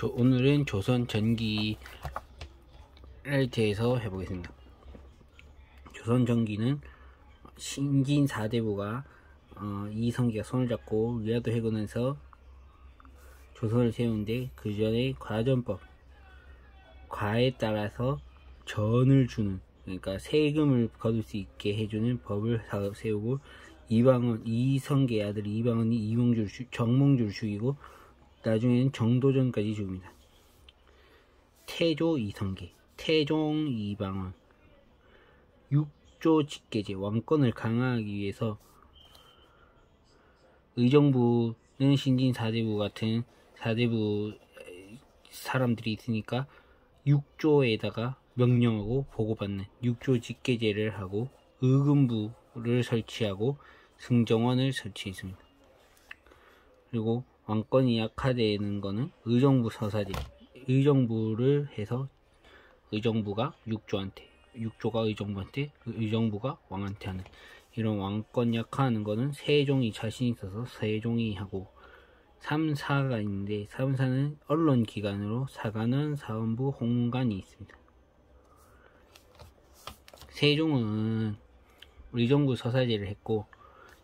오늘은 조선 전기에 대해서 해보겠습니다. 조선 전기는 신진 4대부가 이성계가 손을 잡고 위화도 해군에서 조선을 세우는데, 그 전에 과전법, 과에 따라서 전을 주는, 그러니까 세금을 거둘 수 있게 해주는 법을 세우고, 이성계의 아들 이방원이 정몽주를 죽이고, 나중에는 정도전까지 죽입니다. 태조 이성계, 태종 이방원, 육조 직계제, 왕권을 강화하기 위해서 의정부는 신진 4대부 같은 4대부 사람들이 있으니까 육조에다가 명령하고 보고받는 육조 직계제를 하고, 의금부를 설치하고 승정원을 설치했습니다. 그리고 왕권이 약화되는 거는 의정부 서사제, 의정부를 해서 의정부가 육조한테, 육조가 의정부한테, 의정부가 왕한테 하는, 이런 왕권 약화하는 거는 세종이 자신 있어서 세종이 하고, 3사가 있는데 3사는 언론기관으로 사관원, 사원부, 홍문관이 있습니다. 세종은 의정부 서사제를 했고,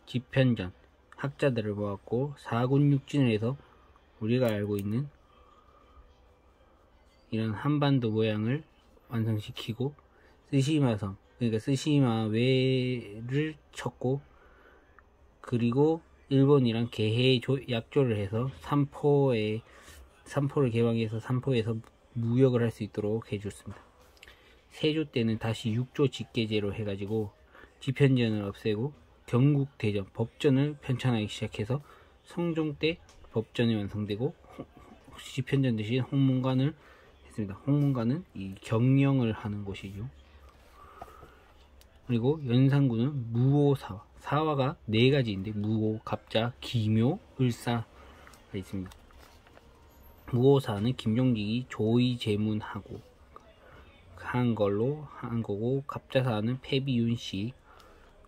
집현전, 학자들을 모았고, 사군육진을 해서 우리가 알고 있는 이런 한반도 모양을 완성시키고, 쓰시마성, 그러니까 쓰시마웨를 쳤고, 그리고 일본이랑 개해 약조를 해서 삼포를 개방해서 삼포에서 무역을 할 수 있도록 해줬습니다. 세조 때는 다시 육조 직계제로 해가지고 집현전을 없애고 경국대전, 법전을 편찬하기 시작해서 성종 때 법전이 완성되고, 집현전 대신 홍문관을 했습니다. 홍문관은 이 경영을 하는 곳이죠. 그리고 연산군은 무오사화, 사화가 4가지인데 무오, 갑자, 기묘, 을사가 있습니다. 무오사는 김종직이 조의제문하고 한 거고, 갑자사는 패비윤씨,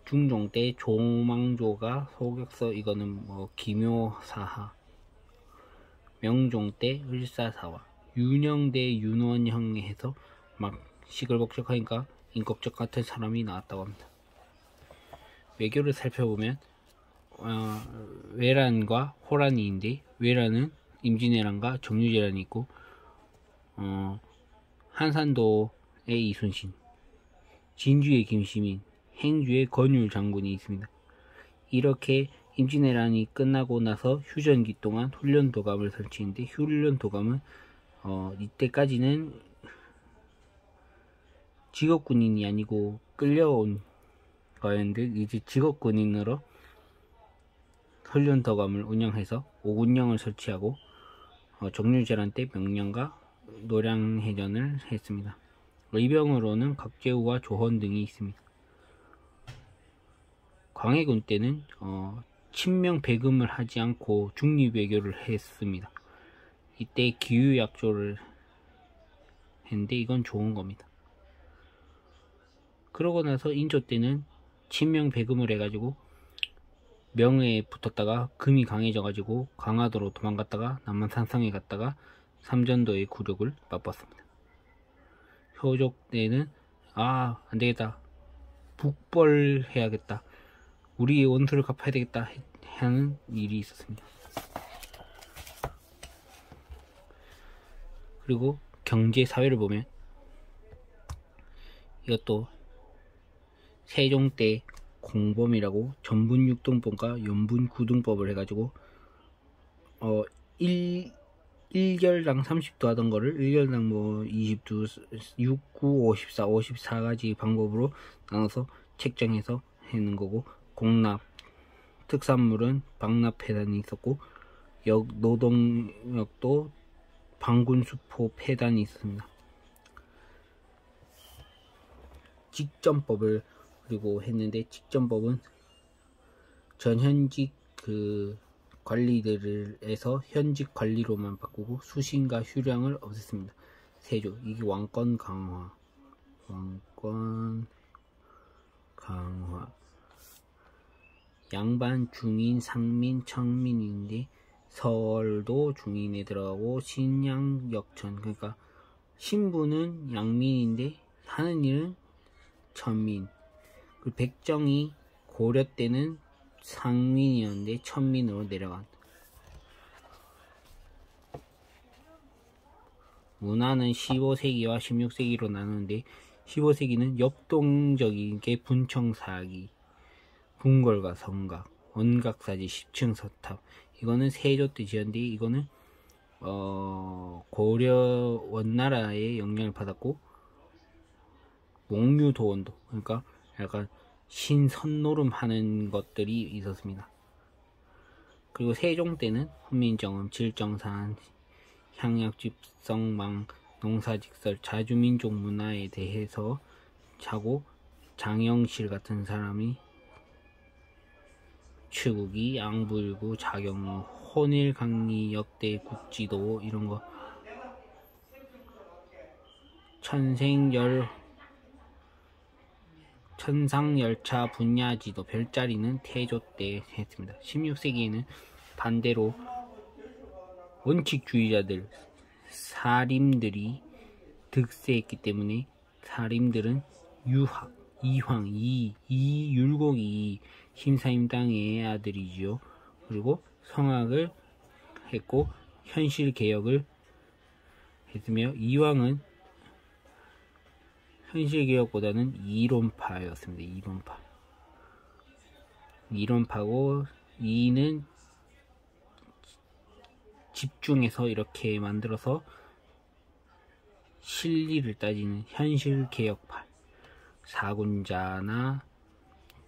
중종 때 조망조가 소격서, 이거는 기묘사하, 명종 때 을사사화, 윤영 대 윤원형에 해서 막 시끌벅적하니까 인걱적 같은 사람이 나왔다고 합니다. 외교를 살펴보면 외란과 호란이 있는데, 외란은 임진왜란과 정유재란이 있고, 한산도의 이순신, 진주의 김시민, 행주의 권율 장군이 있습니다. 이렇게 임진왜란이 끝나고 나서 휴전기 동안 훈련도감을 설치했는데, 훈련도감은 이때까지는 직업군인이 아니고 끌려온 거였는데, 이제 직업군인으로 훈련도감을 운영해서 오군령을 설치하고, 정유재란 때 명령과 노량해전을 했습니다. 의병으로는 각제우와 조헌 등이 있습니다. 광해군 때는 친명 배금을 하지 않고 중립외교를 했습니다. 이때 기후약조를 했는데, 이건 좋은 겁니다. 그러고 나서 인조 때는 친명 배금을 해가지고 명에 붙었다가 금이 강해져가지고 강화도로 도망갔다가 남한산성에 갔다가 삼전도의 굴욕을 맛봤습니다. 효족 때는 안되겠다, 북벌해야겠다, 우리의 원수를 갚아야 되겠다 하는 일이 있었습니다. 그리고 경제 사회를 보면 이것도 세종 때 공범이라고 전분육등법과 연분구등법을 해가지고 1결당 30도 하던 거를 1결당 20도, 69, 54, 54가지 방법으로 나눠서 책정해서 해는 거고, 공납, 특산물은 방납폐단이 있었고, 노동력도 방군수포 폐단이 있었습니다. 직전법을 그리고 했는데, 직전법은 전현직 관리들에서 현직 관리로만 바꾸고 수신과 휴량을 없앴습니다. 세조, 이게 왕권 강화. 양반, 중인, 상민, 청민인데, 서월도 중인에 들어가고 신양역천, 그러니까 신부는 양민인데 하는 일은 천민. 그리고 백정이 고려 때는 상민이었는데 천민으로 내려간. 문화는 15세기와 16세기로 나누는데 15세기는 역동적인 게 분청사기, 궁궐과 성각, 원각사지, 10층 서탑. 이거는 세조 때 지었는데 이거는 고려 원나라의 영향을 받았고, 몽유도원도, 그러니까 약간 신선노름 하는 것들이 있었습니다. 그리고 세종 때는 훈민정음, 질정산, 향약집성망, 농사직설, 자주민족 문화에 대해서 자고, 장영실 같은 사람이 추국이, 양불구, 자경루, 혼일강리, 역대 국지도 이런 거, 천상열차 분야지도 별자리는 태조 때 했습니다. 16세기에는 반대로 원칙주의자들, 사림들이 득세했기 때문에 사림들은 유학, 이황, 이율곡이 심사임당의 아들이지요. 그리고 성악을 했고 현실개혁을 했으며, 이황은 현실개혁보다는 이론파였습니다. 이론파고, 이는 집중해서 이렇게 만들어서 실리를 따지는 현실개혁파. 사군자나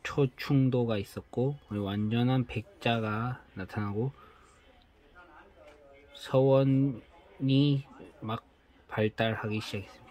초충도가 있었고, 완전한 백자가 나타나고, 서원이 막 발달하기 시작했습니다.